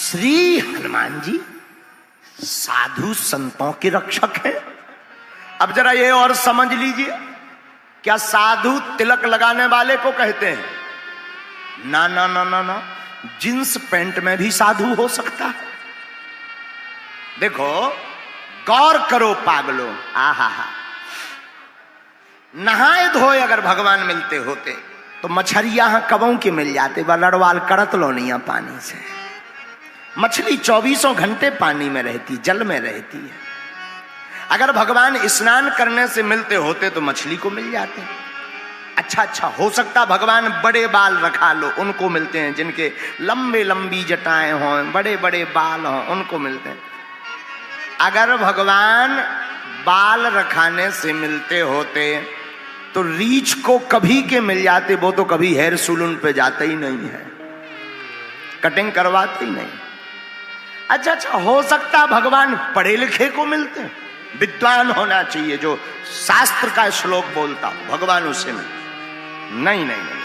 श्री हनुमान जी साधु संतों के रक्षक हैं। अब जरा ये और समझ लीजिए, क्या साधु तिलक लगाने वाले को कहते हैं? ना ना ना ना ना, जींस पैंट में भी साधु हो सकता है। देखो, गौर करो पागलो, आहा हा, नहाए धोए अगर भगवान मिलते होते तो मछरिया कबों के मिल जाते, वह लड़वाल करत लो नहीं पानी से। मछली 24 घंटे पानी में रहती, जल में रहती है। अगर भगवान स्नान करने से मिलते होते तो मछली को मिल जाते। अच्छा, हो सकता भगवान बड़े बाल रखा लो, उनको मिलते हैं। जिनके लंबे लंबी जटाएं हों, बड़े बड़े बाल हों, उनको मिलते हैं। अगर भगवान बाल रखाने से मिलते होते तो रीछ को कभी के मिल जाते, वो तो कभी हेयर सैलून पे जाते ही नहीं है, कटिंग करवाते ही नहीं। अच्छा, हो सकता भगवान पढ़े लिखे को मिलते हैं, विद्वान होना चाहिए, जो शास्त्र का श्लोक बोलता भगवान उसे में। नहीं नहीं नहीं,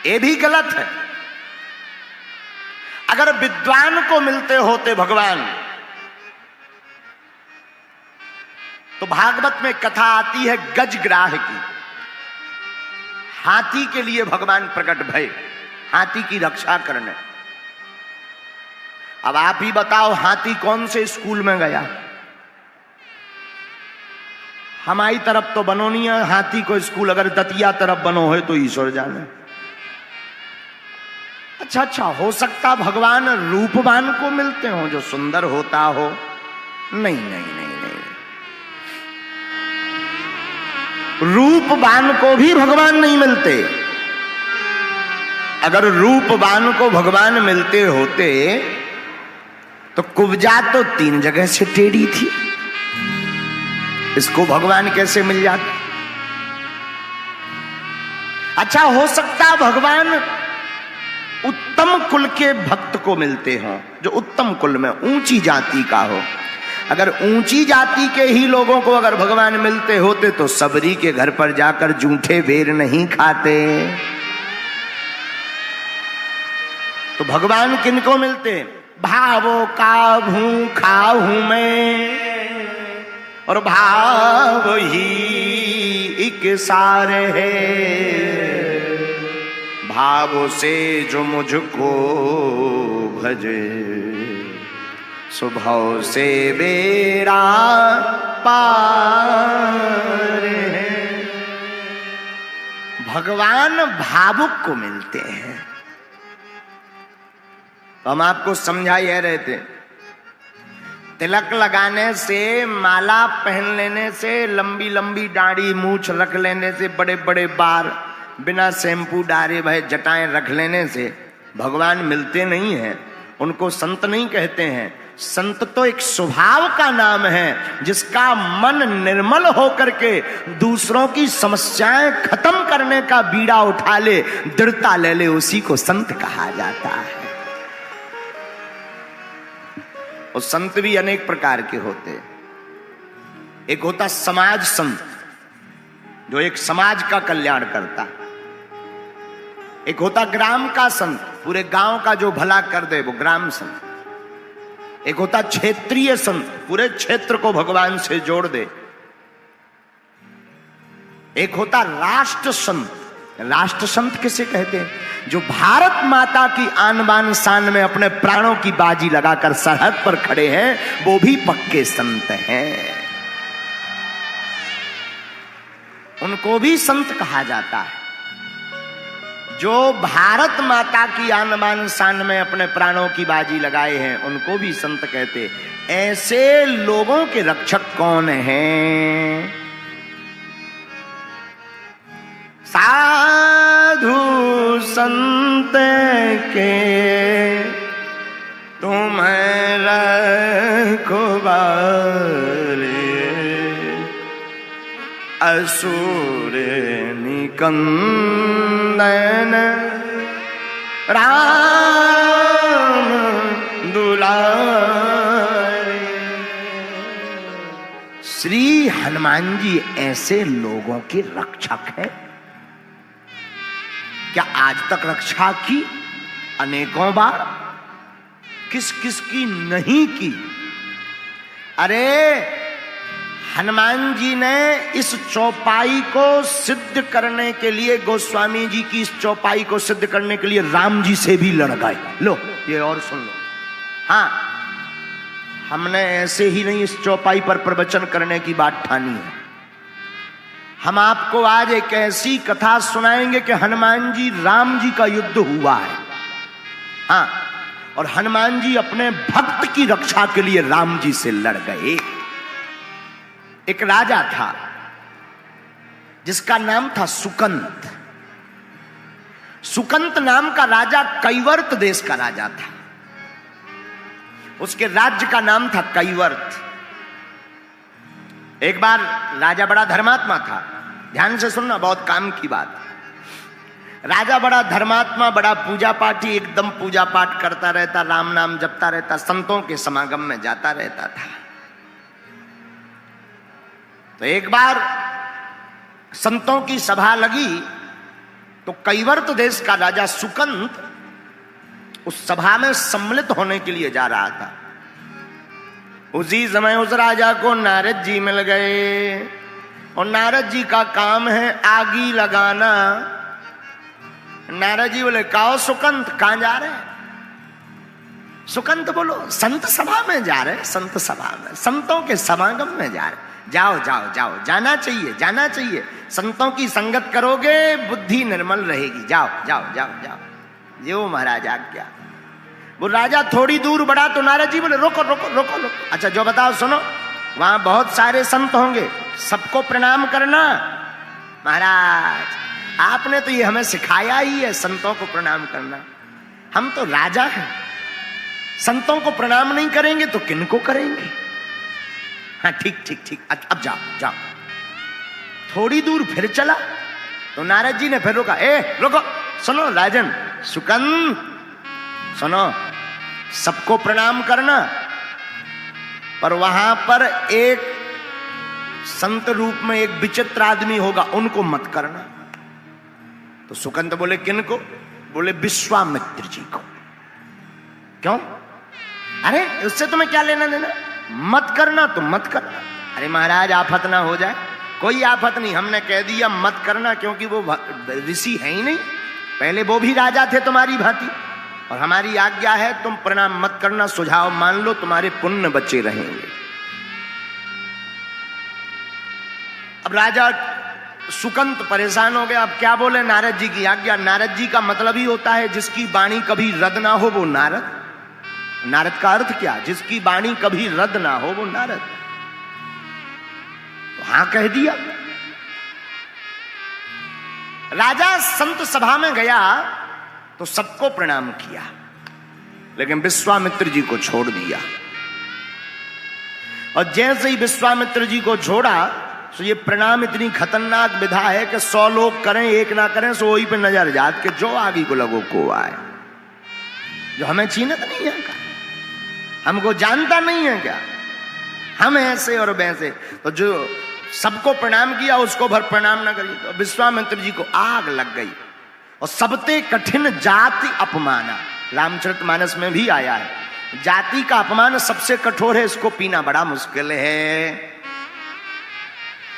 ये भी गलत है। अगर विद्वान को मिलते होते भगवान तो भागवत में कथा आती है गजग्राह की। हाथी के लिए भगवान प्रकट भय, हाथी की रक्षा करने। अब आप ही बताओ, हाथी कौन से स्कूल में गया? हमारी तरफ तो बनो नहीं है हाथी को स्कूल, अगर दतिया तरफ बनो है तो ईश्वर जाने। अच्छा, हो सकता भगवान रूपवान को मिलते हो, जो सुंदर होता हो। नहीं नहीं नहीं नहीं, रूपवान को भी भगवान नहीं मिलते। अगर रूपवान को भगवान मिलते होते तो कुब्जा तो 3 जगह से टेढ़ी थी, इसको भगवान कैसे मिल जाते? अच्छा, हो सकता भगवान उत्तम कुल के भक्त को मिलते हों, जो उत्तम कुल में ऊंची जाति का हो। अगर ऊंची जाति के ही लोगों को अगर भगवान मिलते होते तो सबरी के घर पर जाकर जूठे बेर नहीं खाते। तो भगवान किनको मिलते? भावों का भूखा हूं मैं और भाव ही एक सार है, भाव से जो मुझको भजे स्वभाव से बेड़ा पार है। भगवान भावुक को मिलते हैं। तो हम आपको समझा यह रहे थे, तिलक लगाने से, माला पहन लेने से, लंबी लंबी दाढ़ी मूछ रख लेने से, बड़े बड़े बाल, बिना शैम्पू डारे भय जटाएं रख लेने से भगवान मिलते नहीं हैं। उनको संत नहीं कहते हैं। संत तो एक स्वभाव का नाम है, जिसका मन निर्मल होकर के दूसरों की समस्याएं खत्म करने का बीड़ा उठा ले, दृढ़ता ले ले, उसी को संत कहा जाता है। और संत भी अनेक प्रकार के होते हैं। एक होता समाज संत, जो एक समाज का कल्याण करता। एक होता ग्राम का संत, पूरे गांव का जो भला कर दे, वो ग्राम संत। एक होता क्षेत्रीय संत, पूरे क्षेत्र को भगवान से जोड़ दे। एक होता राष्ट्र संत। राष्ट्र संत किसे कहते हैं? जो भारत माता की आन बान शान में अपने प्राणों की बाजी लगाकर सरहद पर खड़े हैं, वो भी पक्के संत हैं। उनको भी संत कहा जाता है। जो भारत माता की आन बान शान में अपने प्राणों की बाजी लगाए हैं, उनको भी संत कहते। ऐसे लोगों के रक्षक कौन हैं? साधु संत के तुम्हें रखवारे, असुर निकंदन राम दुलारे। श्री हनुमान जी ऐसे लोगों के रक्षक हैं। क्या आज तक रक्षा की? अनेकों बार, किस किस की नहीं की। अरे हनुमान जी ने इस चौपाई को सिद्ध करने के लिए, गोस्वामी जी की इस चौपाई को सिद्ध करने के लिए राम जी से भी लड़ गए। लो ये और सुन लो। हाँ, हमने ऐसे ही नहीं इस चौपाई पर प्रवचन करने की बात ठानी है। हम आपको आज एक ऐसी कथा सुनाएंगे कि हनुमान जी राम जी का युद्ध हुआ है। हाँ, और हनुमान जी अपने भक्त की रक्षा के लिए राम जी से लड़ गए। एक राजा था जिसका नाम था सुकंत। सुकंत नाम का राजा कैवर्त देश का राजा था। उसके राज्य का नाम था कैवर्त। एक बार राजा बड़ा धर्मात्मा था। ध्यान से सुनना, बहुत काम की बात। राजा बड़ा धर्मात्मा, बड़ा पूजा पाठी, एकदम पूजा पाठ करता रहता, राम नाम जपता रहता, संतों के समागम में जाता रहता था। तो एक बार संतों की सभा लगी तो कैवर्त देश का राजा सुकंत उस सभा में सम्मिलित होने के लिए जा रहा था। उसी समय उस राजा को नारद जी मिल गए और नारद जी का काम है आगी लगाना। नारद जी बोले, काओ सुकंत, कहां जा रहे हैं? सुकंत बोलो, संत सभा में जा रहे, संत सभा में, संतों के समागम में जा रहे। जाओ जाओ जाओ, जाना चाहिए, जाना चाहिए। संतों की संगत करोगे बुद्धि निर्मल रहेगी। जाओ जाओ जाओ जाओ। जो महाराज आज्ञा। वो राजा थोड़ी दूर बढ़ा तो नारद जी बोले, रोको रोको रोको रोको। अच्छा जो बताओ, सुनो, वहां बहुत सारे संत होंगे, सबको प्रणाम करना। महाराज आपने तो ये हमें सिखाया ही है, संतों को प्रणाम करना। हम तो राजा हैं, संतों को प्रणाम नहीं करेंगे तो किनको करेंगे? हाँ ठीक ठीक ठीक, अब जाओ जाओ। थोड़ी दूर फिर चला तो नारद जी ने फिर रोका। रुको, सुनो राजन सुकंत, सुनो, सबको प्रणाम करना, पर वहां पर एक संत रूप में एक विचित्र आदमी होगा, उनको मत करना। तो सुकंत बोले, किनको? बोले विश्वामित्र जी को। क्यों? अरे उससे तुम्हें क्या लेना देना? मत करना तो मत करना। अरे महाराज आफत ना हो जाए। कोई आफत नहीं, हमने कह दिया मत करना, क्योंकि वो ऋषि है ही नहीं। पहले वो भी राजा थे तुम्हारी भांति, और हमारी आज्ञा है तुम प्रणाम मत करना। सुझाव मान लो, तुम्हारे पुण्य बचे रहेंगे। अब राजा सुकंत परेशान हो गया। अब क्या बोले? नारद जी की आज्ञा। नारद जी का मतलब ही होता है जिसकी वाणी कभी रद्द ना हो वो नारद। नारद का अर्थ क्या? जिसकी वाणी कभी रद्द ना हो वो नारद। तो हां कह दिया। राजा संत सभा में गया तो सबको प्रणाम किया, लेकिन विश्वामित्र जी को छोड़ दिया। और जैसे ही विश्वामित्र जी को छोड़ा तो ये प्रणाम इतनी खतरनाक विधा है कि 100 लोग करें, एक ना करें, सो वही पे नजर जात के जो आगे को लगो को आए। जो हमें चीनत नहीं है क्या? हमको जानता नहीं है क्या? हम ऐसे और वैसे। तो जो सबको प्रणाम किया उसको भर प्रणाम ना करिए। तो विश्वामित्र जी को आग लग गई। और सबते कठिन जाति अपमाना, रामचरितमानस में भी आया है, जाति का अपमान सबसे कठोर है, इसको पीना बड़ा मुश्किल है।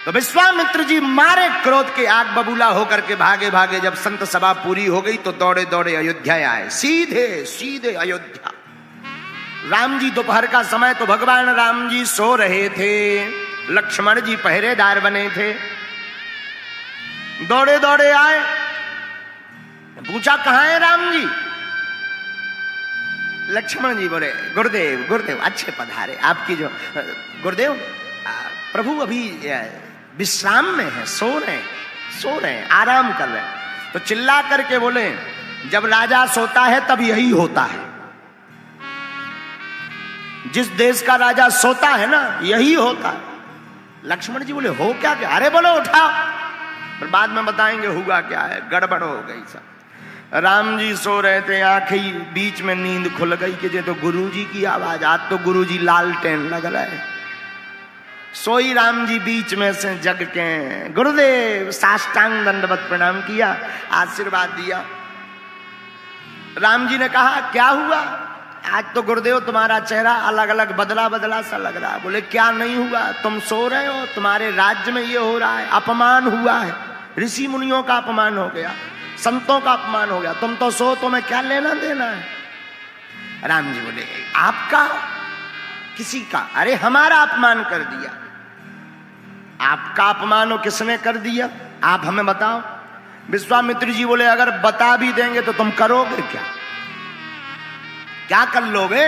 तो विश्वामित्र जी मारे क्रोध के आग बबूला होकर के भागे भागे। जब संत सभा पूरी हो गई तो दौड़े दौड़े अयोध्या आए, सीधे सीधे अयोध्या। राम जी दोपहर का समय, तो भगवान राम जी सो रहे थे, लक्ष्मण जी पहरेदार बने थे। दौड़े दौड़े आए, पूछा कहां है राम जी? लक्ष्मण जी बोले, गुरुदेव गुरुदेव अच्छे पधारे। आपकी जो गुरुदेव प्रभु अभी विश्राम में है, सो रहे हैं, आराम कर रहे हैं। तो चिल्ला करके बोले, जब राजा सोता है तब यही होता है। जिस देश का राजा सोता है ना, यही होता है। लक्ष्मण जी बोले, हो क्या क्या? अरे बोलो उठाओ, फिर बाद में बताएंगे हुआ क्या है। गड़बड़ हो गई सब। राम जी सो रहे थे, आंखें बीच में नींद खुल गई कि ये तो गुरुजी की आवाज। आज तो गुरुजी लालटेन लग रहे। सोई राम जी बीच में से जग के गुरुदेव साष्टांग दंडवत प्रणाम किया, आशीर्वाद दिया। राम जी ने कहा क्या हुआ, आज तो गुरुदेव तुम्हारा चेहरा अलग अलग बदला बदला सा लग रहा है। बोले क्या नहीं हुआ, तुम सो रहे हो, तुम्हारे राज्य में ये हो रहा है, अपमान हुआ है, ऋषि मुनियों का अपमान हो गया, संतों का अपमान हो गया, तुम तो सो, तुम्हें क्या लेना देना है। राम जी बोले आपका किसी का, अरे हमारा अपमान कर दिया। आपका अपमान हो किसने कर दिया, आप हमें बताओ। विश्वामित्र जी बोले अगर बता भी देंगे तो तुम करोगे क्या, क्या कर लोगे,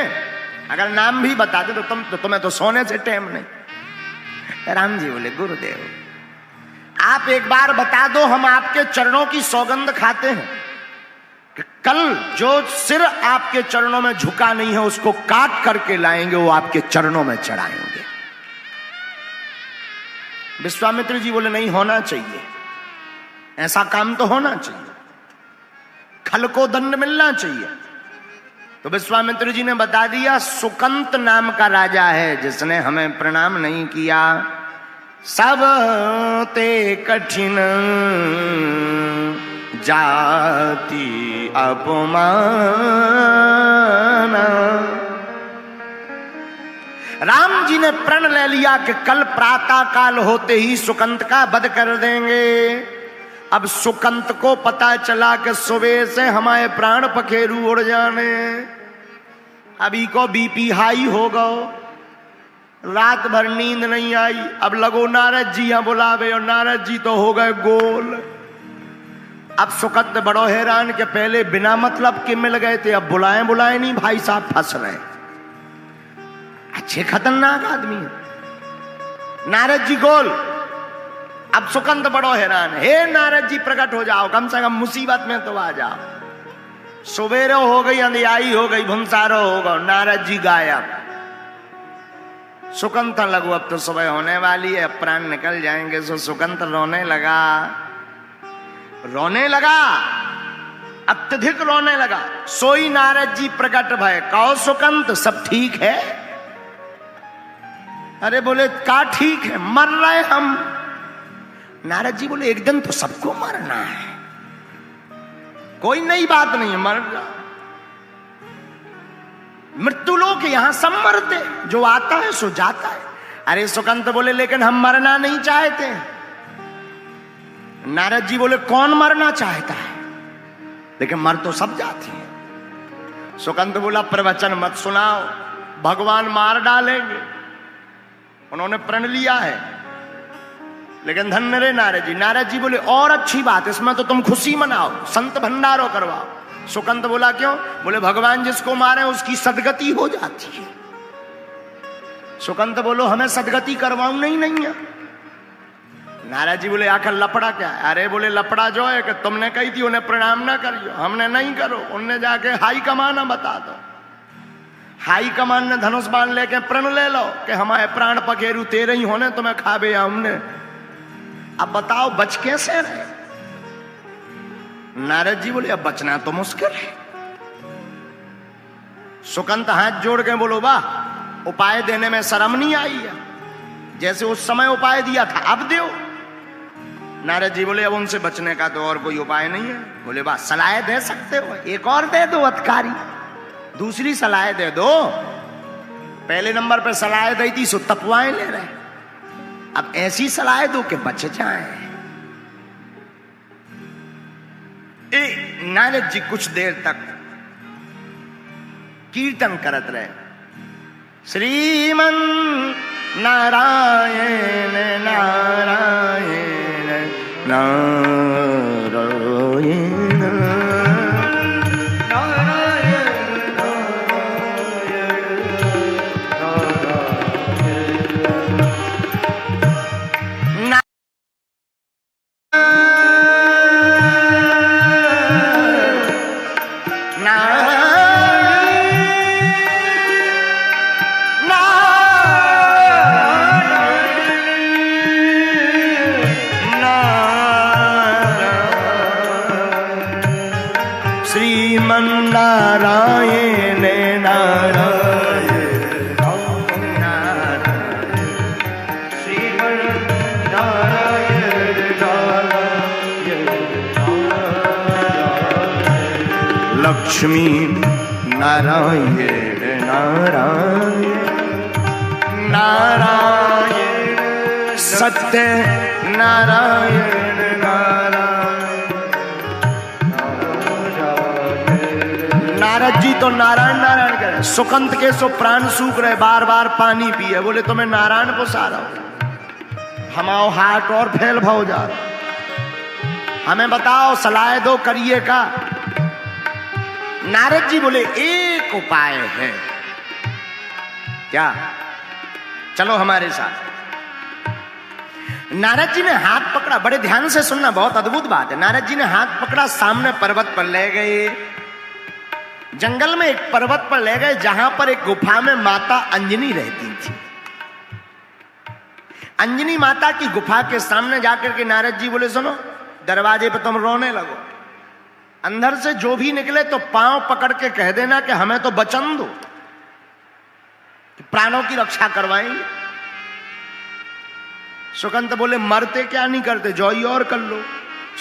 अगर नाम भी बता दे तो तुम्हें तो सोने से टाइम नहीं। राम जी बोले गुरुदेव आप एक बार बता दो, हम आपके चरणों की सौगंध खाते हैं कि कल जो सिर आपके चरणों में झुका नहीं है उसको काट करके लाएंगे, वो आपके चरणों में चढ़ाएंगे। विश्वामित्र जी बोले नहीं होना चाहिए, ऐसा काम तो होना चाहिए, खल को दंड मिलना चाहिए। तो विश्वामित्र जी ने बता दिया सुकंत नाम का राजा है जिसने हमें प्रणाम नहीं किया, सब ते कठिन जाति अपमान। राम जी ने प्रण ले लिया कि कल प्रातः काल होते ही सुकंत का वध कर देंगे। अब सुकंत को पता चला कि सुबह से हमारे प्राण पखेरु उड़ जाने, अभी को बीपी हाई हो गो, रात भर नींद नहीं आई। अब लगो नारद जी यहाँ बुलावे और नारद जी तो हो गए गोल। अब सुकंत बड़ो हैरान के पहले बिना मतलब के मिल गए थे, अब बुलाए बुलाए नहीं भाई साहब फंस रहे, अच्छे खतरनाक आदमी। नारद जी गोल। अब सुकंत बड़ो हैरान, हे नारद जी प्रकट हो जाओ, कम से कम मुसीबत में तो आ जाओ। सुबेरे हो गई, अंधियाई हो गई, भुंसारो हो गए, नारद जी गायब। सुकंत लगो अब तो सुबह होने वाली है, प्राण निकल जाएंगे। सो सुकंत रोने लगा, रोने लगा, अत्यधिक रोने लगा। सोई नारद जी प्रकट भय, कहो सुकंत सब ठीक है। अरे बोले का ठीक है, मर रहे हम। नारद जी बोले एक दिन तो सबको मरना है, कोई नई बात नहीं है, मर जा। मृत्यु लोक यहां सब मरते, जो आता है सो जाता है। अरे सुकंत बोले लेकिन हम मरना नहीं चाहते। नारद जी बोले कौन मरना चाहता है, लेकिन मर तो सब जाते हैं। सुकंत बोला प्रवचन मत सुनाओ, भगवान मार डालेंगे। उन्होंने प्रण लिया है, लेकिन धन्य रे नारद जी। नारद जी बोले और अच्छी बात, इसमें तो तुम खुशी मनाओ, संत भंडारो करवाओ। सुकंत बोला क्यों, बोले भगवान जिसको मारे उसकी सदगति हो जाती है। सुकंत बोलो हमें सदगति करवाऊं नहीं है। नारद जी बोले आखिर लपड़ा क्या है। अरे बोले लपड़ा जो है कि तुमने कही थी उन्हें प्रणाम ना करियो, हमने नहीं करो, उनने जाके हाई कमान बता दो। हाई कमान ने धनुष बाण लेके प्रण ले लो कि हमारे प्राण पखेरु तेरे ही होने, तुम्हें खाबे हमने। अब बताओ बच कैसे रहे। नारद जी बोले अब बचना तो मुश्किल है। सुकंत हाथ जोड़ के बोलो वाह, उपाय देने में शर्म नहीं आई है, जैसे उस समय उपाय दिया था अब दो। नारद जी बोले अब उनसे बचने का तो और कोई उपाय नहीं है। बोले वाह सलाह दे सकते हो, एक और दे दो अधिकारी, दूसरी सलाह दे दो। पहले नंबर पे सलाह दी थी सो तपवाएं ले रहे, अब ऐसी सलाह दो कि बच जाए। नारद जी कुछ देर तक कीर्तन करत रहे, श्रीमन नारायण नारायण नारायण नारायण नारायण श्रीमन नारायण नारायण लक्ष्मी नारायण नारायण नारायण सत्य नारायण नारायण। नारद जी तो नारायण नारायण कह रहे, सुकंत के सो प्राण सूख रहे, बार बार पानी पिए, बोले तुम्हें नारायण को सारा हमाओ हाट और फैल भाव जा रहा, हमें बताओ सलाह दो करिए का। नारद जी बोले एक उपाय है। क्या? चलो हमारे साथ। नारद जी ने हाथ पकड़ा, बड़े ध्यान से सुनना, बहुत अद्भुत बात है। नारद जी ने हाथ पकड़ा, सामने पर्वत पर ले गए, जंगल में एक पर्वत पर ले गए जहां पर एक गुफा में माता अंजनी रहती थी। अंजनी माता की गुफा के सामने जाकर के नारद जी बोले सुनो, दरवाजे पे तुम रोने लगो, अंदर से जो भी निकले तो पांव पकड़ के कह देना कि हमें तो वचन दो, प्राणों की रक्षा करवाएंगे। सुकंत बोले मरते क्या नहीं करते, जो ही और कर लो।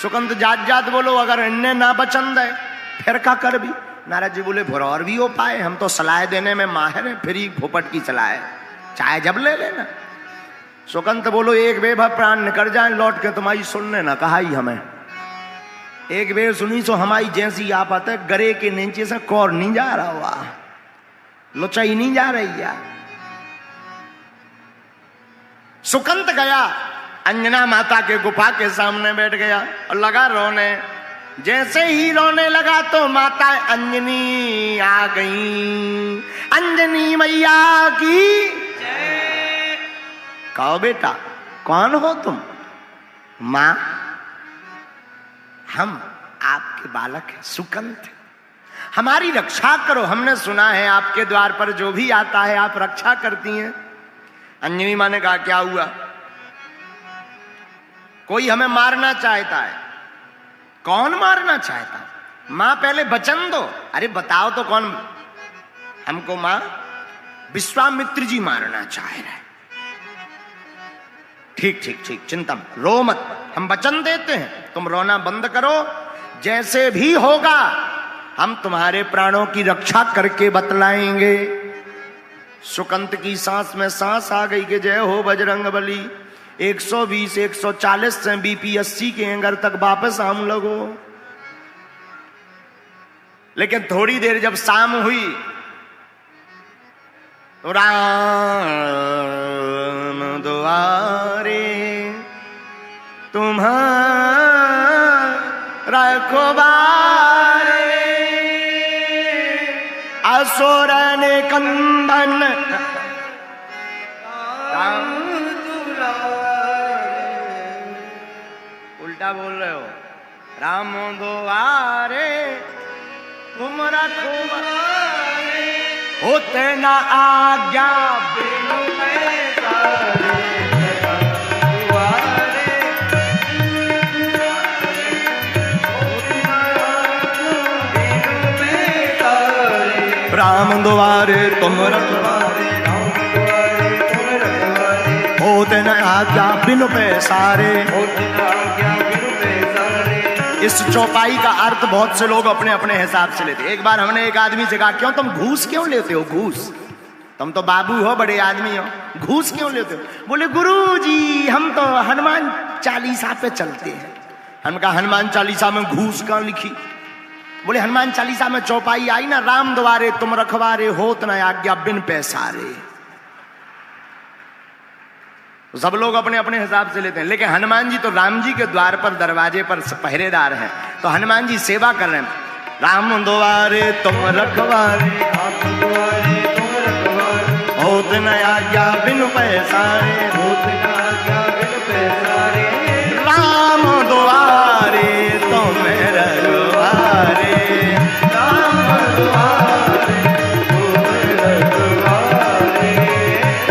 सुकंत जात जात बोलो, अगर इन्हें ना वचन दे फिर का कर भी। नारद जी बोले फिर और भी उपाय, हम तो सलाह देने में माहिर हैं, फिर ही भोपट की सलाह है, चाहे जब ले लेना। सुकंत बोलो एक बेभा प्राण निकल जाए लौट के तुम्हारी सुनने ना कहा ही हमें, एक बेर सुनी सो हमारी जैसी आफत है, गरे के नीचे से कौर नहीं जा रहा हुआ, लुचाई नहीं जा रही है। सुकंत गया अंजना माता के गुफा के सामने बैठ गया और लगा रोने। जैसे ही रोने लगा तो माता अंजनी आ गई। अंजनी मैया की जय। कहो बेटा कौन हो तुम? मां हम आपके बालक हैं सुकंत, हमारी रक्षा करो, हमने सुना है आपके द्वार पर जो भी आता है आप रक्षा करती हैं। अंजनी मां ने कहा क्या हुआ? कोई हमें मारना चाहता है। कौन मारना चाहता? मां पहले वचन दो। अरे बताओ तो कौन? हमको मां विश्वामित्र जी मारना चाह रहे हैं। ठीक ठीक ठीक, चिंता मत, रो मत, हम वचन देते हैं, तुम रोना बंद करो, जैसे भी होगा हम तुम्हारे प्राणों की रक्षा करके बतलाएंगे। सुकंत की सांस में सांस आ गई कि जय हो बजरंगबली। 120 140 से बीपी 80 के एंगर तक वापस हम लगो। लेकिन थोड़ी देर जब शाम हुई तो राम दुआरे तुम्हारा रखवारे, असुर ने कंदन उल्टा बोल रहे हो। राम दुआरे तुम रखवारे, होते ना आज्ञा बिनु पैसारे, राम द्वारे तुम रखवारे, होते न आज्ञा बिनु पैसारे। इस चौपाई का अर्थ बहुत से लोग अपने अपने हिसाब से लेते। एक बार हमने एक आदमी से कहा क्यों तुम घूस क्यों लेते हो? घूस, तुम तो बाबू हो, बड़े आदमी हो, घूस क्यों लेते हो? बोले गुरुजी हम तो हनुमान चालीसा पे चलते हैं। हम कहा हनुमान चालीसा में घूस कहाँ लिखी? बोले हनुमान चालीसा में चौपाई आई ना, राम द्वारे तुम रखवारे, होत न आज्ञा बिन पैसारे। सब लोग अपने अपने हिसाब से लेते हैं, लेकिन हनुमान जी तो राम जी के द्वार पर दरवाजे पर पहरेदार हैं, तो हनुमान जी सेवा कर रहे हैं। राम द्वारे तुम रखवारे, होत न आज्ञा बिन पैसारे, होत न आज्ञा बिन पैसारे। राम द्वारे तुम रखवारे, राम द्वारे तुम रखवारे,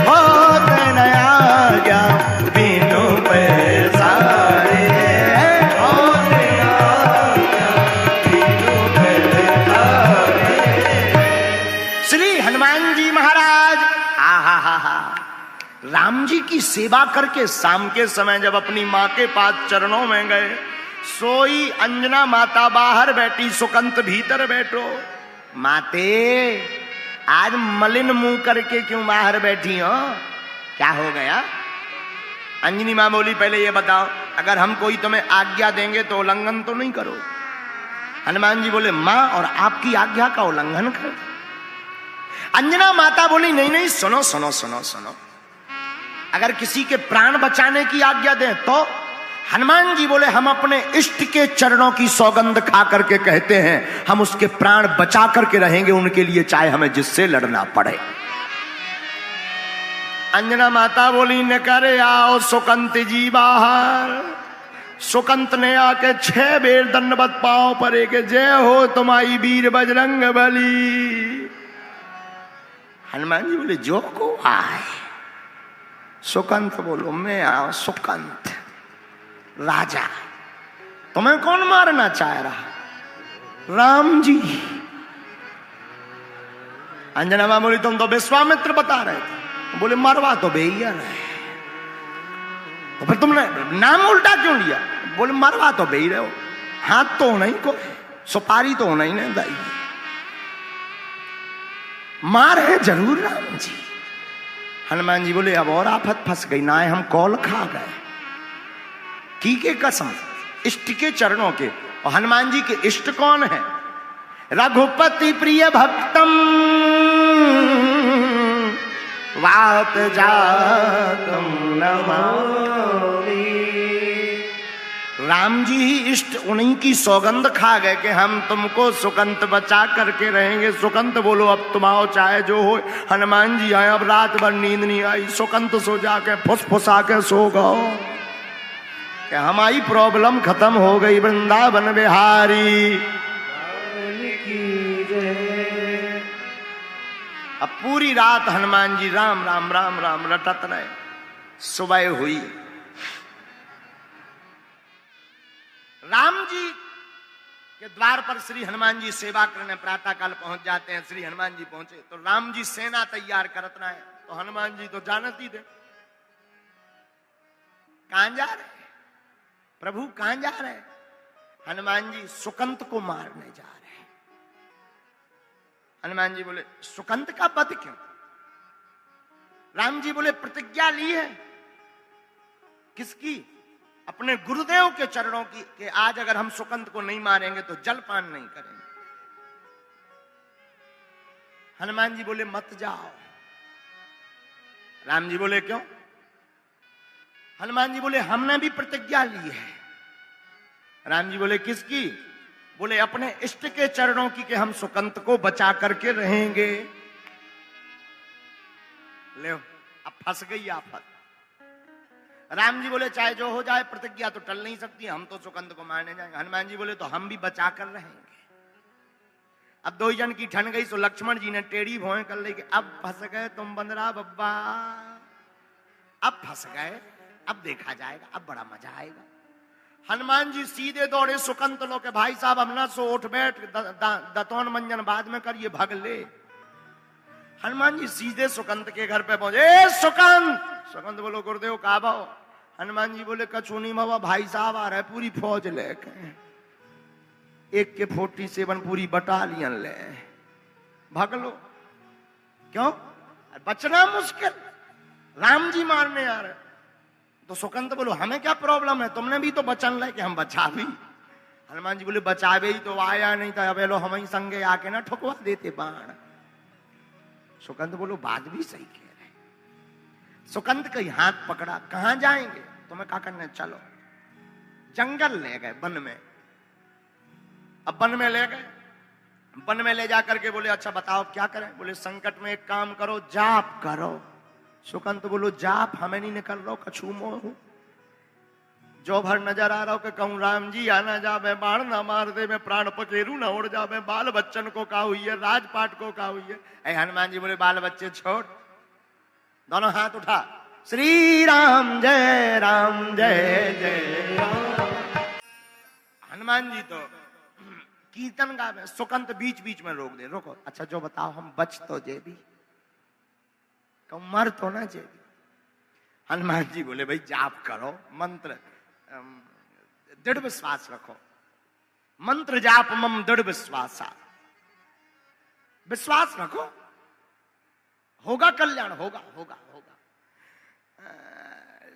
होत न आज्ञा बिनु पैसारे, होत न आज्ञा बिनु पैसारे। श्री हनुमान जी महाराज राम जी की सेवा करके शाम के समय जब अपनी मां के पास चरणों में गए, सोई अंजना माता बाहर बैठी, सुकंत भीतर बैठो। माते आज मलिन मुंह करके क्यों बाहर बैठी हो, क्या हो गया? अंजनी मां बोली पहले ये बताओ, अगर हम कोई तुम्हें आज्ञा देंगे तो उल्लंघन तो नहीं करो? हनुमान जी बोले मां और आपकी आज्ञा का उल्लंघन कर? अंजना माता बोली नहीं नहीं, सुनो सुनो सुनो सुनो, अगर किसी के प्राण बचाने की आज्ञा दें तो? हनुमान जी बोले हम अपने इष्ट के चरणों की सौगंध खा करके कहते हैं हम उसके प्राण बचा करके रहेंगे उनके लिए, चाहे हमें जिससे लड़ना पड़े। अंजना माता बोली न करे आओ सुकंत जी बाहर। सुकंत ने आके 6 बेर दंडवत पांव परे के जय हो तुम्हारी वीर बजरंग बली। हनुमान जी बोले जो को आए। सुकंत बोलो मैं आओ सुकंत राजा, तुम्हें कौन मारना चाह रहा? राम जी। अंजना मां बोली तुम तो विश्वामित्र बता रहे थे। बोले मरवा तो भैया है, तो फिर तुमने नाम उल्टा क्यों लिया? बोले मरवा तो भई रहे हो, हाथ तो होना ही को, सुपारी तो होना ही नहीं दाई, मार है जरूर राम जी। हनुमान जी बोले अब और आफत फंस गई ना, हम कौल खा गए की के कसम इष्ट के चरणों के। और हनुमान जी के इष्ट कौन है? रघुपति प्रिय भक्तम वात जातम नमामि। राम जी ही इष्ट, उन्हीं की सौगंध खा गए कि हम तुमको सुकंत बचा करके रहेंगे। सुकंत बोलो अब तुम आओ चाहे जो हो। हनुमान जी आए, अब रात भर नींद नहीं आई। सुकंत सो जाके फुसफुसा के सो गओ कि हमारी प्रॉब्लम खत्म हो गई। वृंदावन बिहारी अब पूरी रात हनुमान जी राम राम राम राम रटत रहे। सुबह हुई, राम जी के द्वार पर श्री हनुमान जी सेवा करने प्रातः काल पहुंच जाते हैं। श्री हनुमान जी पहुंचे तो राम जी सेना तैयार करत रहे। तो हनुमान जी तो जानत ही थे कहां जा रहे प्रभु, कहां जा रहे? हनुमान जी सुकंत को मारने जा रहे। हनुमान जी बोले सुकंत का वध क्यों? राम जी बोले प्रतिज्ञा ली है। किसकी? अपने गुरुदेव के चरणों की कि आज अगर हम सुकंत को नहीं मारेंगे तो जलपान नहीं करेंगे। हनुमान जी बोले मत जाओ। राम जी बोले क्यों? हनुमान जी बोले हमने भी प्रतिज्ञा ली है। राम जी बोले किसकी? बोले अपने इष्ट के चरणों की कि हम सुकंत को बचा करके रहेंगे। ले अब फंस गई आफत। राम जी बोले चाहे जो हो जाए प्रतिज्ञा तो टल नहीं सकती, हम तो सुकंत को मारने जाएंगे। हनुमान जी बोले तो हम भी बचा कर रहेंगे। अब 2 जन की ठन गई। तो लक्ष्मण जी ने टेढ़ी भौं कर ली कि अब फंस गए तुम बंदरा बब्बा, अब फंस गए, अब देखा जाएगा, अब बड़ा मजा आएगा। हनुमान जी सीधे दौड़े सुकंत लो के भाई साहब हम ना सो, उठ बैठ, दतौन मंजन बाद में करिए, भाग ले। हनुमान जी सीधे सुकंत के घर पे पहुंचे। सुकंत, सुकंत बोलो गुरुदेव कहा भाव? हनुमान जी बोले कछु नहीं बाबा, भाई साहब आ रहे पूरी फौज लेके, एक के 47 पूरी बटालियन ले, भाग लो। क्यों? बचना मुश्किल, राम जी मारने आ रहे। तो सुकंत बोलो हमें क्या प्रॉब्लम है, तुमने भी तो वचन ले कि हम बचा भी। हनुमान जी बोले बचावे ही तो आया नहीं था, अब लो हम ही संगे आके ना ठुकवा देते बाण। सुकंत बोलो बात भी सही कह रहे। सुकंत का हाथ पकड़ा, कहां जाएंगे? तुम्हें क्या करना, चलो। जंगल ले गए, वन में। अब वन में ले गए, वन में ले जाकर के बोले अच्छा बताओ क्या करें? बोले संकट में एक काम करो, जाप करो। सुकंत बोलो जाप हमें नहीं निकल रहा, कछू मोह जो भर नजर आ रहा हो कि कहूं राम जी आना जावे, बाण ना मार दे, मैं प्राण पकेरू ना उड़ जावे, बाल बच्चन को का हुई है, राजपाट को का हुई है। ऐ हनुमान जी बोले बाल बच्चे छोड़, दोनों हाथ उठा, श्री राम जय जय राम। हनुमान जी तो कीर्तन गावे। सुकंत बीच बीच में रोक दे, रोको अच्छा जो बताओ हम बच तो जे भी, कहूं मर तो ना जे भी। हनुमान जी बोले भाई जाप करो, मंत्र दृढ़ विश्वास रखो। मंत्र जाप मम दृढ़ विश्वासा, विश्वास रखो, होगा कल्याण, होगा होगा होगा।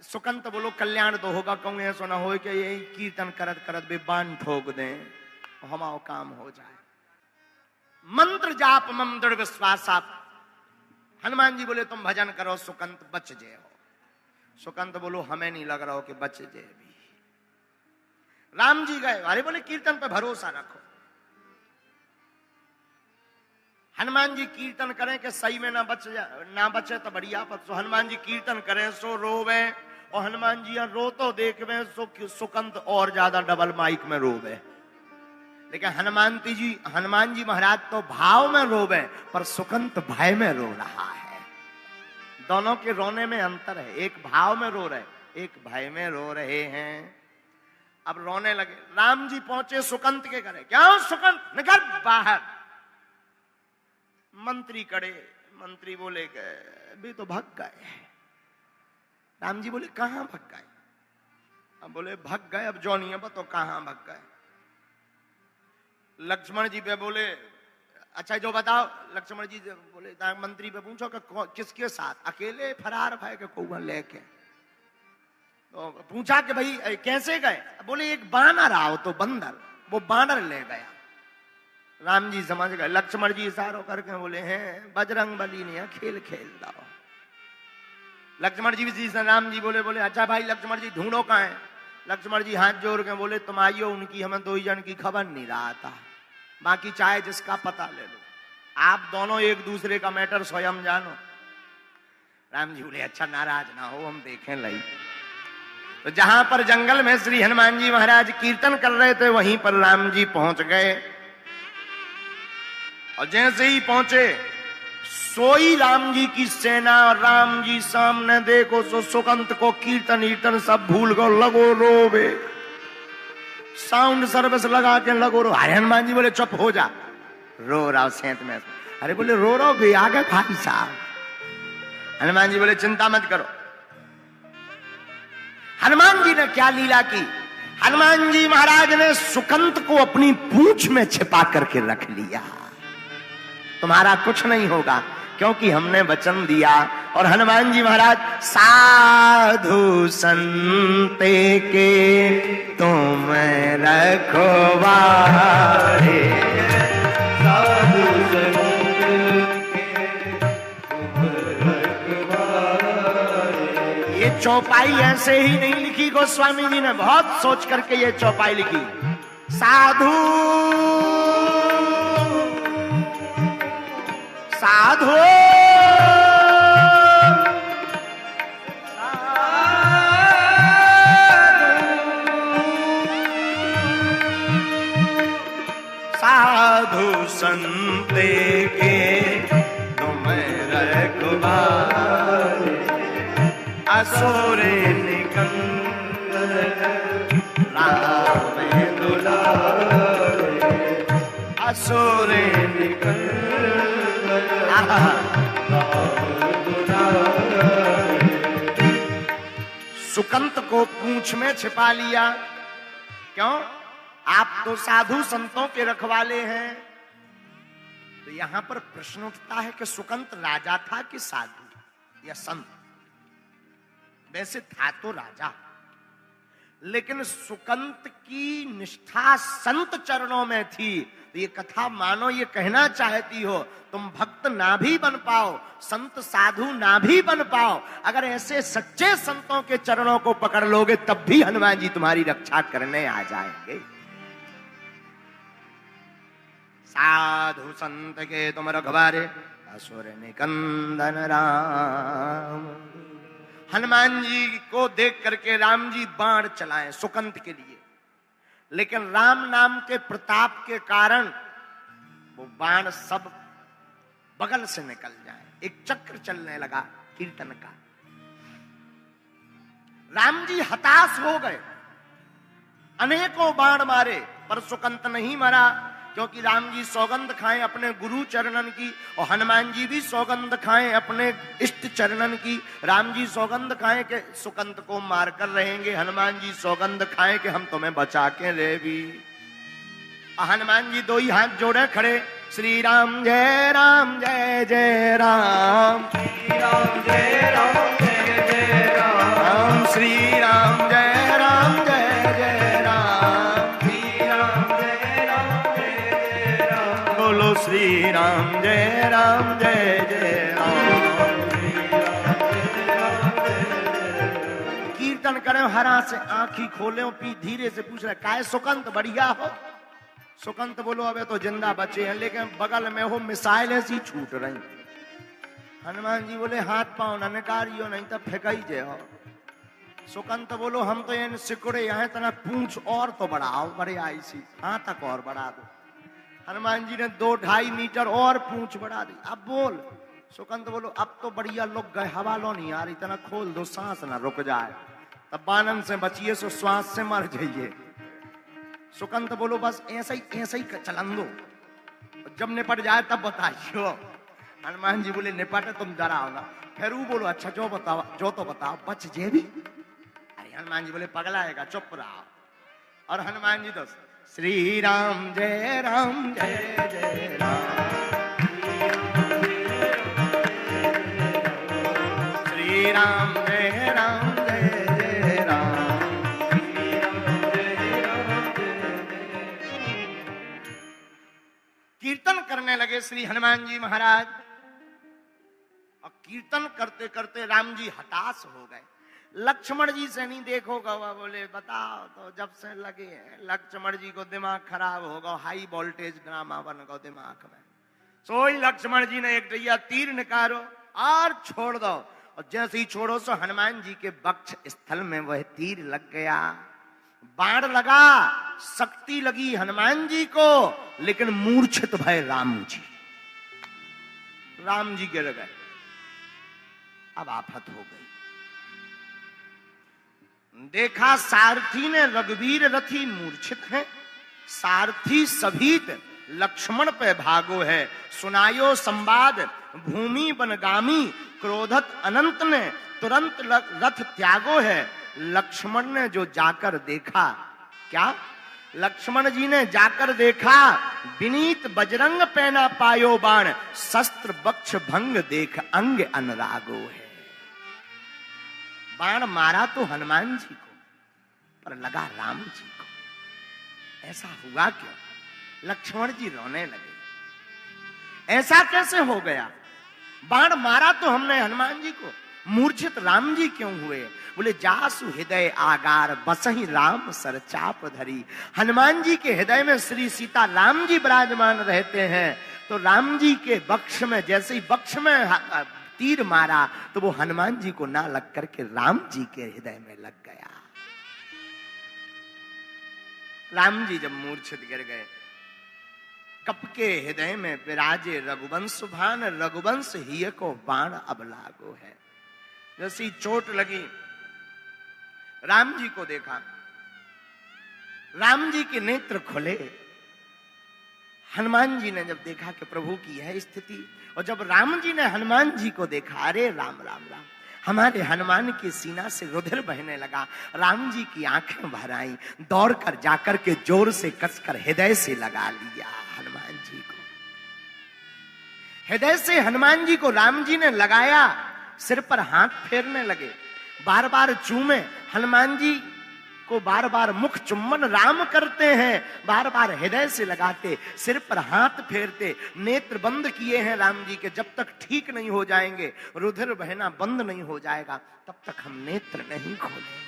सुकंत बोलो कल्याण तो होगा, कहूँ ऐसा ना हो कि यही कीर्तन करत करत भी बाण ठोक दें, हमारा काम हो जाए। मंत्र जाप मम दृढ़ विश्वासा। हनुमान जी बोले तुम भजन करो सुकंत बच जाए हो। सुकंत बोलो हमें नहीं लग रहा हो कि बच जाए भी। राम जी गए, अरे बोले कीर्तन पे भरोसा रखो। हनुमान जी कीर्तन करें कि सही में ना बचे तो बढ़िया, पर सो हनुमान जी कीर्तन करें सो रोवे, और हनुमान जी रो तो देखवे सो सुकंत और ज्यादा डबल माइक में रोवे। लेकिन हनुमान जी महाराज तो भाव में रोवे, पर सुकंत भय में रो रहा है। दोनों के रोने में अंतर है, एक भाव में रो रहे, एक भय में रो रहे हैं। अब रोने लगे। राम जी पहुंचे सुकंत के घरे, क्या सुकंत निकल बाहर। मंत्री कड़े, मंत्री बोले गए भी तो भाग गए। राम जी बोले कहां भाग गए? अब बोले भाग गए, अब जो नहीं है तो कहां भाग गए। लक्ष्मण जी पे बोले अच्छा जो बताओ। लक्ष्मण जी बोले मंत्री पे पूछो कि किसके साथ, अकेले फरार भाई के कौआ लेके। तो पूछा कि भाई कैसे गए? बोले एक बानर आओ तो बंदर, वो बानर ले गया। राम जी समझ गए। लक्ष्मण जी इशारों करके बोले हैं बजरंग बली ने खेल खेल दाओ। लक्ष्मण जी भी राम जी बोले अच्छा भाई लक्ष्मण जी ढूंढो कहाँ है? लक्ष्मण जी हाथ जोड़ के बोले तुम आइयो, उनकी हमें दो ही जन की खबर नहीं रहा था, बाकी चाहे जिसका पता ले लो, आप दोनों एक दूसरे का मैटर स्वयं जानो। राम जी बोले अच्छा नाराज ना हो, हम देखें लई। तो जहां पर जंगल में श्री हनुमान जी महाराज कीर्तन कर रहे थे, वहीं पर राम जी पहुंच गए। और जैसे ही पहुंचे सोई राम जी की सेना, और राम जी सामने देखो सो सुकंत को कीर्तन कीर्तन सब भूल गो, लगो रोवे, साउंड सर्विस लगा के लगो रो। अरे हनुमान जी बोले चुप हो जा, रो रहा सेंत में। अरे बोले रो रो भी आगे भाई साहब। हनुमान जी बोले चिंता मत करो। हनुमान जी ने क्या लीला की? हनुमान जी महाराज ने सुकंत को अपनी पूंछ में छिपा करके रख लिया। तुम्हारा कुछ नहीं होगा, क्योंकि हमने वचन दिया। और हनुमान जी महाराज साधु संते के तुम रखवारे, साधु संते के तुम रखवारे। ये चौपाई ऐसे ही नहीं लिखी, गोस्वामी जी ने बहुत सोच करके ये चौपाई लिखी। साधु साधु साधु संते के तुम रखवारे, असुरे निकंदन राम दुलारे, असुरे निकंदन। सुकंत को पूंछ में छिपा लिया। क्यों? आप तो साधु संतों के रखवाले हैं। तो यहां पर प्रश्न उठता है कि सुकंत राजा था कि साधु या संत? वैसे था तो राजा, लेकिन सुकंत की निष्ठा संत चरणों में थी। तो ये कथा मानो ये कहना चाहती हो तुम भक्त ना भी बन पाओ, संत साधु ना भी बन पाओ, अगर ऐसे सच्चे संतों के चरणों को पकड़ लोगे तब भी हनुमान जी तुम्हारी रक्षा करने आ जाएंगे। साधु संत के तुम रखवारे, असुर निकंदन राम। हनुमान जी को देख करके राम जी बाण चलाए सुकंत के लिए, लेकिन राम नाम के प्रताप के कारण वो बाण सब बगल से निकल जाए। एक चक्र चलने लगा कीर्तन का। राम जी हताश हो गए, अनेकों बाण मारे पर सुकंत नहीं मरा। क्योंकि राम जी सौगंध खाएं अपने गुरु चरणन की और हनुमान जी भी सौगंध खाएं अपने इष्ट चरणन की। राम जी सौगंध खाएं कि सुकंत को मार कर रहेंगे, हनुमान जी सौगंध खाएं कि हम तुम्हें बचा के ले भी। हनुमान जी दो ही हाथ जोड़े खड़े, श्री राम जय राम जय जय राम, श्री राम जय राम जय जय राम, श्री राम जय राम जय जय राम, श्री राम जय राम जय जय राम, बोलो श्री राम जय राम जय जय राम, कीर्तन करें हरा से आंखी खोले पी धीरे से पूछ रहे काय सुकंत बढ़िया हो। सुकंत बोलो अबे तो जिंदा बचे हैं लेकिन बगल में हो मिसाइल ऐसी छूट रही। हनुमान जी बोले हाथ पांव न निकालियो नहीं तो फेंकाई जे हो। सुकंत बोलो हम तो ये सिकुड़े यहाँ तना पूंछ और तो बढ़ाओ, बड़े आई सी हाथ तक और बढ़ा दो। हनुमान जी ने 2-2.5 मीटर और पूंछ बढ़ा दी। अब बोल। सुकंत बोलो अब तो बढ़िया लोग गए, हवा लो नहीं आ रही, तना खोल दो सांस ना रुक जाए, तब बानन से बचिए सो श्वास से मर जाइए। सुकंत बोलो बस ऐसा ही चलन दो, जब निपट जाए तब बताइयो। हनुमान जी बोले निपटे तुम डराओ ना। फिर वो बोलो अच्छा जो बताओ, जो तो बताओ बच जे भी। अरे हनुमान जी बोले पगलाएगा चुप रहो। और हनुमान जी तो श्री राम जय राम जय जय राम, श्री राम जय राम जय जय राम। कीर्तन करने लगे श्री हनुमान जी महाराज और कीर्तन करते करते राम जी हताश हो गए। लक्ष्मण जी से नहीं देखोगा, वह बोले बताओ तो जब से लगे हैं लक्ष्मण जी को दिमाग खराब होगा, हाई वोल्टेज ड्रामा बन गो दिमाग में। सोई लक्ष्मण जी ने एक दैया तीर निकालो और छोड़ दो, और जैसे ही छोड़ो सो हनुमान जी के वक्ष स्थल में वह तीर लग गया। बाण लगा, शक्ति लगी हनुमान जी को, लेकिन मूर्छित भय राम जी। राम जी गिर गए। अब आफत हो गई। देखा सारथी ने रघुवीर रथी मूर्छित है, सारथी सभीत लक्ष्मण पे भागो है। सुनायो संवाद भूमि बनगामी, क्रोधत अनंत ने तुरंत रथ त्यागो है। लक्ष्मण ने जो जाकर देखा, क्या लक्ष्मण जी ने जाकर देखा, विनीत बजरंग पहना पायो बाण, शस्त्र बक्ष भंग देख अंग अनुरागो है। बाण मारा तो हनुमान जी को, पर लगा राम जी को। ऐसा हुआ क्यों? लक्ष्मण जी रोने लगे। ऐसा कैसे हो गया? बाण मारा तो हमने हनुमान जी को, मूर्छित राम जी क्यों हुए? बोले जासु हृदय आगार बसही राम सर चाप धरी। हनुमान जी के हृदय में श्री सीता राम जी विराजमान रहते हैं, तो राम जी के वक्ष में जैसे ही वक्ष में तीर मारा तो वो हनुमान जी को ना लग करके राम जी के हृदय में लग गया। राम जी जब मूर्छित गिर गए, कपके हृदय में विराजे रघुवंश भान, रघुवंश हिय को बाण अब लागो है। जैसी चोट लगी, राम जी को देखा, राम जी के नेत्र खुले। हनुमान जी ने जब देखा कि प्रभु की यह स्थिति, और जब राम जी ने हनुमान जी को देखा, अरे राम राम राम, हमारे हनुमान की सीना से रुधिर बहने लगा। राम जी की आंखें भर आई, दौड़कर जाकर के जोर से कसकर हृदय से लगा लिया हनुमान जी को। हृदय से हनुमान जी को राम जी ने लगाया, सिर पर हाथ फेरने लगे, बार बार चूमे। हनुमान जी को बार बार मुख चुम्बन राम करते हैं, बार बार हृदय से लगाते, सिर पर हाथ फेरते, नेत्र बंद किए हैं राम जी के। जब तक ठीक नहीं हो जाएंगे, रुधिर बहना बंद नहीं हो जाएगा, तब तक हम नेत्र नहीं खोलेंगे।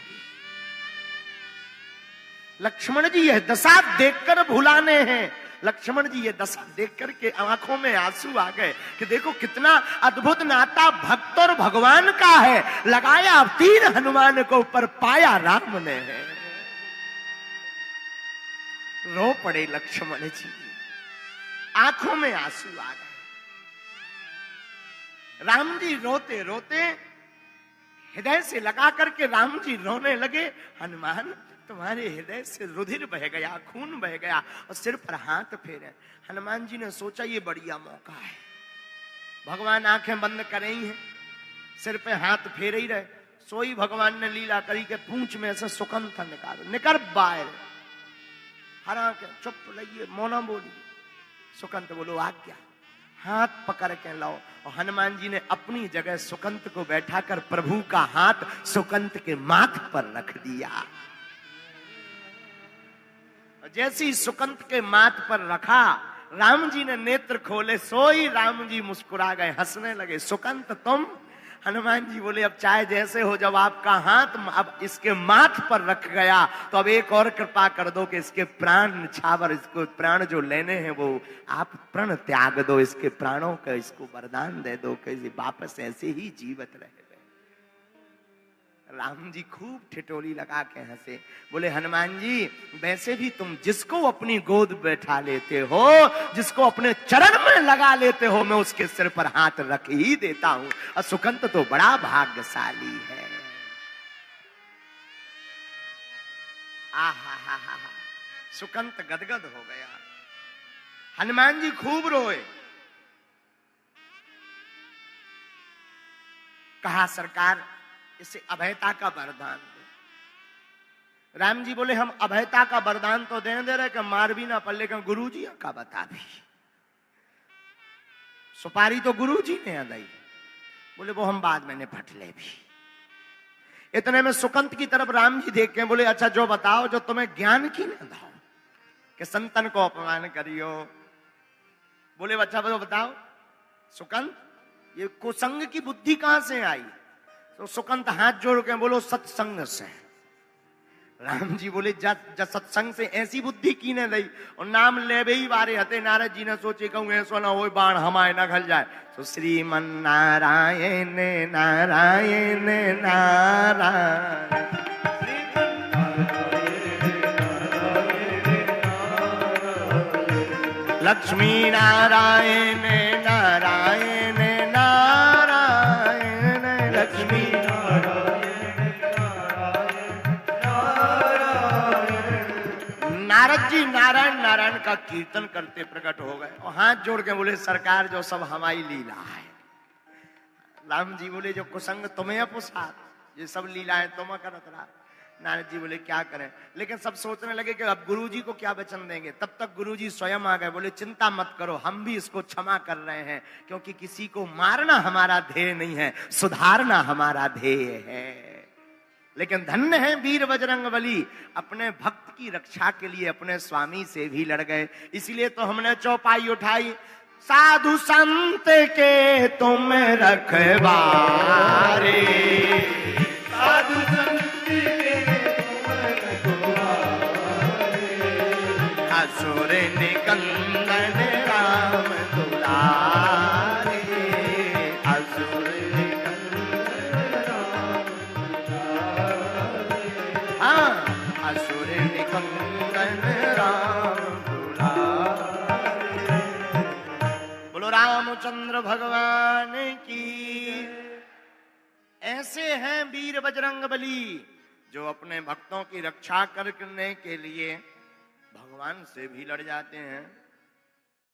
लक्ष्मण जी यह दशा देखकर भुलाने हैं। लक्ष्मण जी ये दशा देख करके आंखों में आंसू आ गए कि देखो कितना अद्भुत नाता भक्त और भगवान का है। लगाया तीर हनुमान को, ऊपर पाया राम ने है। रो पड़े लक्ष्मण जी, आंखों में आंसू आ गए। राम जी रोते रोते हृदय से लगा करके राम जी रोने लगे। हनुमान तुम्हारे हृदय से रुधिर बह गया, खून बह गया और सिर पर हाथ फेरे। हनुमान जी ने सोचा ये बढ़िया मौका है। भगवान आंखें बंद करे ही हैं, सिर पे हाथ फेरे ही रहे। सोई भगवान ने लीला करी के पूंछ में से सुकंठ निकालो, निकर बाहर। हरा के चुप रहिए, मौना बोलिए। सुकंठ बोलो आज्ञा। हाथ पकड़ के लाओ। और हनुमान जी ने अपनी जगह सुकंठ को बैठाकर प्रभु का हाथ सुकंठ के माथ पर रख दिया। जैसे ही सुकंठ के माथ पर रखा, राम जी ने नेत्र खोले, सोई राम जी मुस्कुरा गए, हंसने लगे। सुकंठ तुम? हनुमान जी बोले अब चाहे जैसे हो, जब आपका हाथ अब इसके माथ पर रख गया तो अब एक और कृपा कर दो कि इसके प्राण निछावर, इसको प्राण जो लेने हैं वो आप प्रण त्याग दो, इसके प्राणों का इसको वरदान दे दो कि वापस ऐसे ही जीवित रहे। राम जी खूब ठिठोली लगा के हंसे, बोले हनुमान जी वैसे भी तुम जिसको अपनी गोद बैठा लेते हो, जिसको अपने चरण में लगा लेते हो, मैं उसके सिर पर हाथ रख ही देता हूं। और सुकंठ तो बड़ा भाग्यशाली है। आहा हा हा, सुकंठ गदगद हो गया। हनुमान जी खूब रोए। कहा सरकार इसे अभयता का वरदान दे। राम जी बोले हम अभयता का वरदान तो देने दे रहे कि मार भी ना पड़े, लेकिन गुरु जी का बता भी। सुपारी तो गुरु जी ने दी। बोले वो हम बाद में निपट ले भी। इतने में सुकंठ की तरफ राम जी देख के बोले अच्छा जो बताओ जो तुम्हें ज्ञान की न दो कि संतन को अपमान करियो। बोले अच्छा बताओ सुकंठ ये कुसंग की बुद्धि कहां से आई? तो सुकंठ हाथ जोड़ के बोलो सत्संग से। राम जी बोले जब सत्संग से ऐसी बुद्धि की ने दी। और नाम ले ही बारे हते। नारद जी ने सोचे कहूं ऐसा ना हो बाण हमारे न घल जाए। तो श्रीमन नारायण नारायण नारायण, लक्ष्मी नारायण नारायण नारायण, लक्ष्मी नारद जी नारायण नारायण का कीर्तन करते प्रकट हो गए और हाथ जोड़ के बोले सरकार जो सब हमारी लीला है। राम जी बोले जो कुसंग तुम्हें अपुसात, ये सब लीलाएं तुम करत रहा। नारद जी बोले क्या करें, लेकिन सब सोचने लगे कि अब गुरुजी को क्या वचन देंगे। तब तक गुरुजी स्वयं आ गए, बोले चिंता मत करो हम भी इसको क्षमा कर रहे हैं, क्योंकि किसी को मारना हमारा ध्येय नहीं है, सुधारना हमारा ध्येय है। लेकिन धन्य है वीर बजरंगबली, अपने भक्त की रक्षा के लिए अपने स्वामी से भी लड़ गए। इसलिए तो हमने चौपाई उठाई, साधु संत के तुम रखवारे, साधु संत असुर निकंदन राम दुलारे, असुर निकंदन राम दुलारे, हाँ असुर निकंदन राम दुलारे। बोलो रामचंद्र भगवान की। ऐसे हैं वीर बजरंगबली जो अपने भक्तों की रक्षा करने के लिए भगवान से भी लड़ जाते हैं।